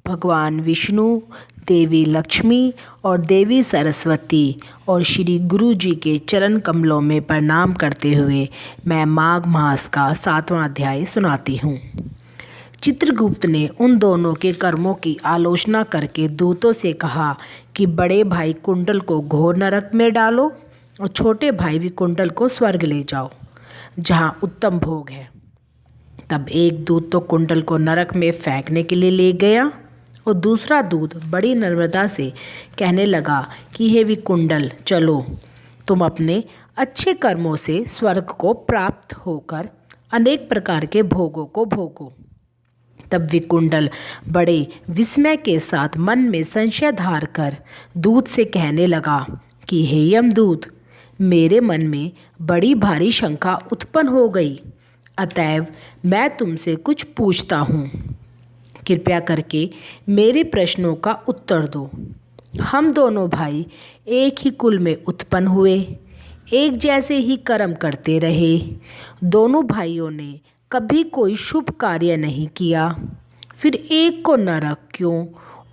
भगवान विष्णु, देवी लक्ष्मी और देवी सरस्वती और श्री गुरु जी के चरण कमलों में प्रणाम करते हुए मैं माघ मास का 7वां अध्याय सुनाती हूँ। चित्रगुप्त ने उन दोनों के कर्मों की आलोचना करके दूतों से कहा कि बड़े भाई कुंडल को घोर नरक में डालो और छोटे भाई विकुंडल को स्वर्ग ले जाओ, जहाँ उत्तम भोग है। तब एक दूत तो कुंडल को नरक में फेंकने के लिए ले गया और दूसरा दूत बड़ी नम्रता से कहने लगा कि हे विकुंडल, चलो, तुम अपने अच्छे कर्मों से स्वर्ग को प्राप्त होकर अनेक प्रकार के भोगों को भोगो। तब विकुंडल बड़े विस्मय के साथ मन में संशय धार कर दूत से कहने लगा कि हे यमदूत, मेरे मन में बड़ी भारी शंका उत्पन्न हो गई, अतएव मैं तुमसे कुछ पूछता हूँ। कृपया करके मेरे प्रश्नों का उत्तर दो। हम दोनों भाई एक ही कुल में उत्पन्न हुए, एक जैसे ही कर्म करते रहे। दोनों भाइयों ने कभी कोई शुभ कार्य नहीं किया, फिर एक को नरक क्यों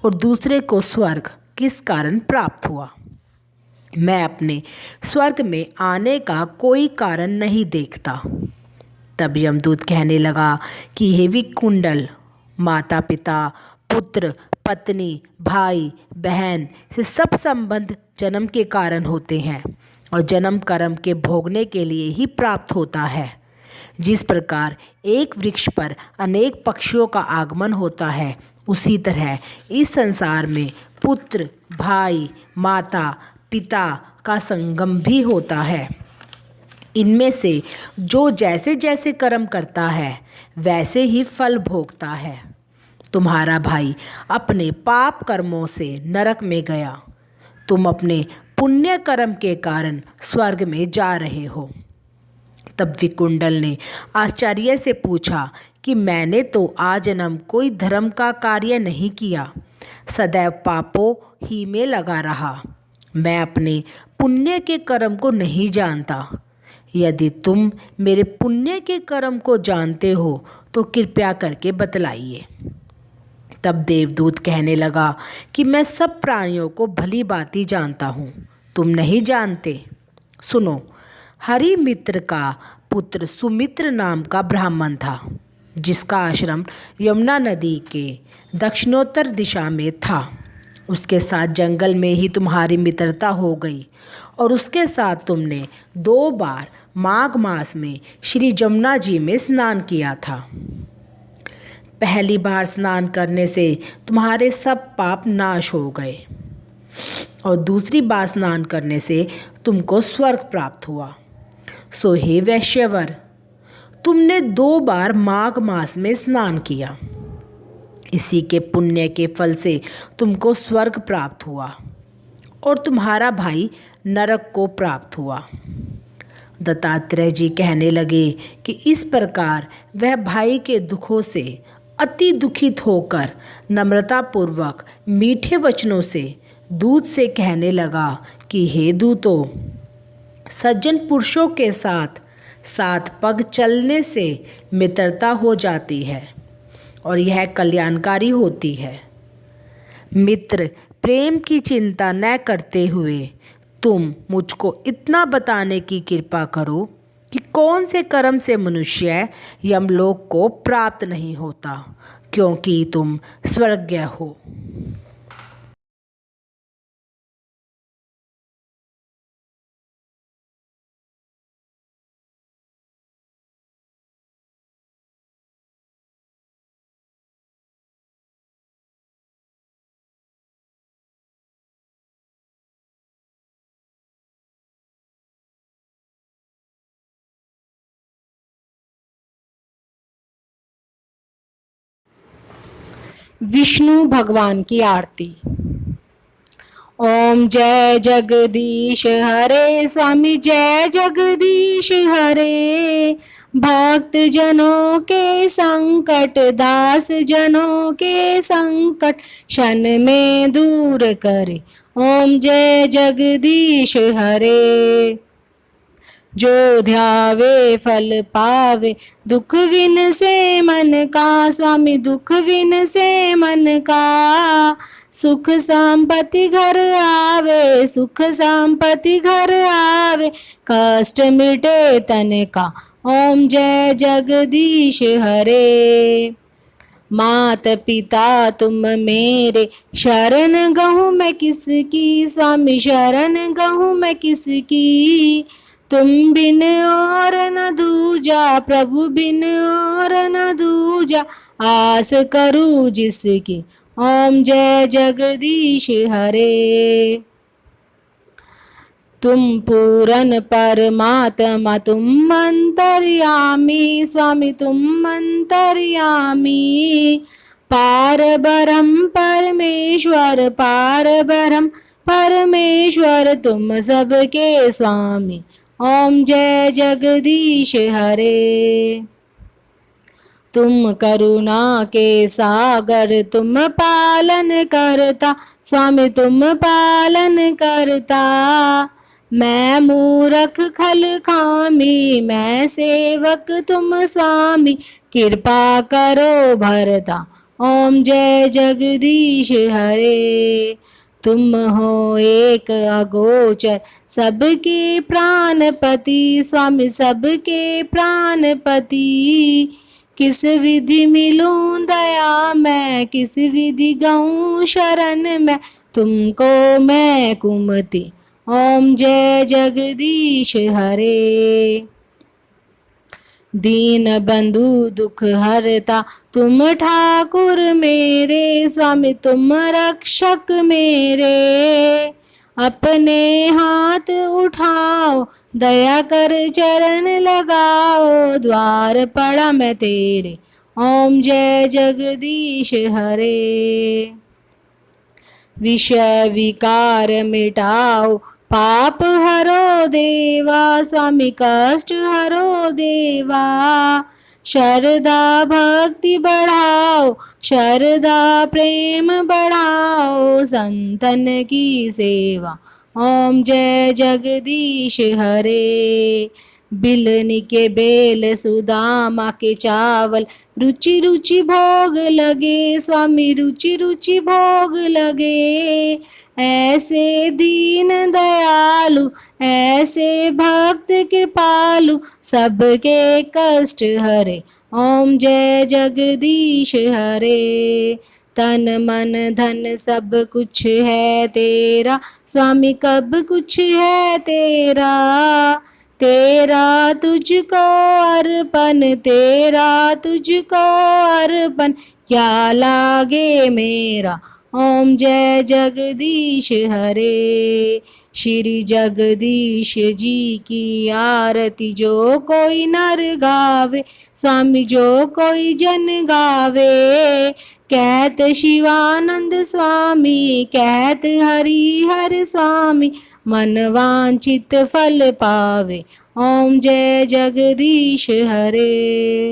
और दूसरे को स्वर्ग किस कारण प्राप्त हुआ? मैं अपने स्वर्ग में आने का कोई कारण नहीं देखता। तब यमदूत कहने लगा कि हे विकुंडल, माता पिता, पुत्र पत्नी, भाई बहन से सब संबंध जन्म के कारण होते हैं और जन्म कर्म के भोगने के लिए ही प्राप्त होता है। जिस प्रकार एक वृक्ष पर अनेक पक्षियों का आगमन होता है, उसी तरह इस संसार में पुत्र, भाई, माता, पिता का संगम भी होता है। इनमें से जो जैसे जैसे कर्म करता है वैसे ही फल भोगता है। तुम्हारा भाई अपने पाप कर्मों से नरक में गया, तुम अपने पुण्य कर्म के कारण स्वर्ग में जा रहे हो। तब विकुंडल ने आश्चर्य से पूछा कि मैंने तो आजन्म कोई धर्म का कार्य नहीं किया, सदैव पापों ही में लगा रहा। मैं अपने पुण्य के कर्म को नहीं जानता। यदि तुम मेरे पुण्य के कर्म को जानते हो तो कृपया करके बतलाइए। तब देवदूत कहने लगा कि मैं सब प्राणियों को भली भांति जानता हूँ, तुम नहीं जानते। सुनो, हरिमित्र का पुत्र सुमित्र नाम का ब्राह्मण था, जिसका आश्रम यमुना नदी के दक्षिणोत्तर दिशा में था। उसके साथ जंगल में ही तुम्हारी मित्रता हो गई और उसके साथ तुमने 2 बार माघ मास में श्री जमुना जी में स्नान किया था। पहली बार स्नान करने से तुम्हारे सब पाप नाश हो गए और दूसरी बार स्नान करने से तुमको स्वर्ग प्राप्त हुआ। सो हे वैश्यवर, तुमने 2 बार माघ मास में स्नान किया, इसी के पुण्य के फल से तुमको स्वर्ग प्राप्त हुआ और तुम्हारा भाई नरक को प्राप्त हुआ। दत्तात्रेय जी कहने लगे कि इस प्रकार वह भाई के दुखों से अति दुखित होकर नम्रतापूर्वक मीठे वचनों से दूत से कहने लगा कि हे दूतों, सज्जन पुरुषों के साथ 7 पग चलने से मित्रता हो जाती है और यह कल्याणकारी होती है। मित्र प्रेम की चिंता न करते हुए तुम मुझको इतना बताने की कृपा करो कि कौन से कर्म से मनुष्य यमलोक को प्राप्त नहीं होता, क्योंकि तुम स्वर्गीय हो। विष्णु भगवान की आरती। ओम जय जगदीश हरे, स्वामी जय जगदीश हरे। भक्त जनों के संकट, दास जनों के संकट क्षण में दूर करे। ओम जय जगदीश हरे। जो ध्यावे फल पावे, दुख विन से मन का स्वामी, दुख विन से मन का। सुख संपत्ति घर आवे, सुख संपत्ति घर आवे, कष्ट मिटे तन का। ओम जय जगदीश हरे। मात पिता तुम मेरे, शरण गहूँ मैं किसकी स्वामी, शरण गहूँ मैं किसकी। तुम बिन और न दूजा, प्रभु बिन और न दूजा, आस करूँ जिसकी। ओम जय जगदीश हरे। तुम पूरन परमात्मा, तुम अंतर्यामी स्वामी, तुम अंतर्यामी। पार ब्रह्म परमेश्वर, पार ब्रह्म परमेश्वर, तुम सबके स्वामी। ओम जय जगदीश हरे। तुम करुणा के सागर, तुम पालन करता स्वामी, तुम पालन करता। मैं मूरख खल खामी, मैं सेवक तुम स्वामी, कृपा करो भरता। ओम जय जगदीश हरे। तुम हो एक अगोचर, सबके प्राणपति स्वामी, सबके प्राणपति। किस विधि मिलूं दया मैं, किस विधि गऊं शरण मैं, तुमको मैं कुमति। ओम जय जगदीश हरे। दीन बंधु दुख हरता, तुम ठाकुर मेरे स्वामी, तुम रक्षक मेरे। अपने हाथ उठाओ, दया कर चरण लगाओ, द्वार पड़ा मैं तेरे। ओम जय जगदीश हरे। विषय विकार मिटाओ, पाप हरो देवा स्वामी, कष्ट हरो देवा। श्रद्धा भक्ति बढ़ाओ, श्रद्धा प्रेम बढ़ाओ, संतन की सेवा। ओम जय जगदीश हरे। बिलनी के बेल, सुदामा के चावल, रुचि रुचि भोग लगे स्वामी, रुचि रुचि भोग लगे। ऐसे दीन दयालु, ऐसे भक्त कृपालु, सबके कष्ट हरे। ओम जय जगदीश हरे। तन मन धन सब कुछ है तेरा स्वामी, कब कुछ है तेरा। तेरा तुझको अर्पण, तेरा तुझको अर्पण, क्या लागे मेरा। ओम जय जगदीश हरे। श्री जगदीश जी की आरती जो कोई नर गावे स्वामी, जो कोई जन गावे। कहत शिवानंद स्वामी, कहत हरि हर स्वामी, मन वांछित फल पावे। ओम जय जगदीश हरे।